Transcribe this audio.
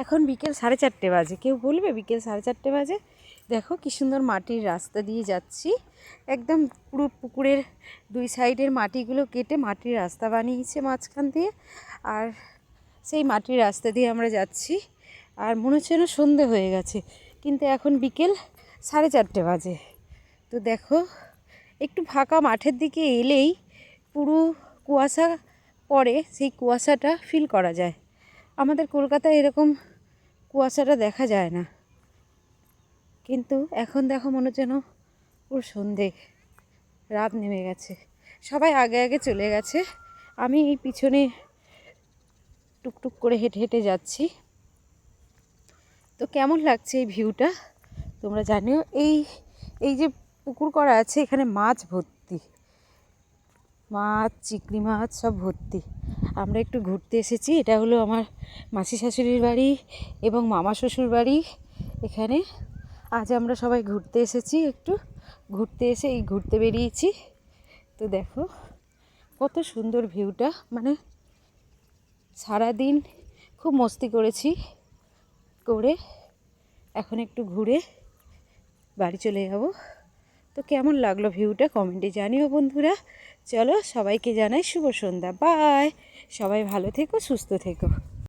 এখন বিকেল 4:30 বাজে। কেউ বলবে বিকেল 4:30 বাজে? দেখো কি সুন্দর মাটির রাস্তা দিয়ে যাচ্ছি, একদম পুরো পুকুরের দুই সাইডের মাটিগুলো কেটে মাটির রাস্তা বানিয়েছে মাঝখান দিয়ে, আর সেই মাটির রাস্তা দিয়ে আমরা যাচ্ছি। আর মনে হচ্ছে না সন্ধে হয়ে গেছে, কিন্তু এখন বিকেল 4:30 বাজে। তো দেখো একটু ফাঁকা মাঠের দিকে এলেই পুরো কুয়াশা পড়ে, সেই কুয়াশাটা ফিল করা যায়। আমাদের কলকাতায় এরকম কুয়াশাটা দেখা যায় না, কিন্তু এখন দেখো মনে হচ্ছে যেন পুরো সন্ধে, রাত নেমে গেছে। সবাই আগে আগে চলে গেছে, আমি এই পিছনে টুকটুক করে হেঁটে হেঁটে যাচ্ছি। তো কেমন লাগছে এই ভিউটা তোমরা জানিও। এই যে পুকুর করা আছে, এখানে মাছ ভর্তি, মাছ চিংড়ি মাছ সব ভর্তি। আমরা একটু ঘুরতে এসেছি, এটা হলো আমার মাসি শাশুড়ির বাড়ি এবং মামা শ্বশুর বাড়ি। এখানে আজ আমরা সবাই ঘুরতে এসেছি, একটু ঘুরতে এসে এই ঘুরতে বেরিয়েছি। তো দেখো কত সুন্দর ভিউটা, মানে সারাদিন খুব মস্তি করেছি, করে এখন একটু ঘুরে বাড়ি চলে যাব। তো কেমন লাগলো ভিউটা কমেন্টে জানিও বন্ধুরা। চলো সবাইকে জানাই শুভ সন্ধ্যা, বাই। সবাই ভালো থেকো, সুস্থ থেকো।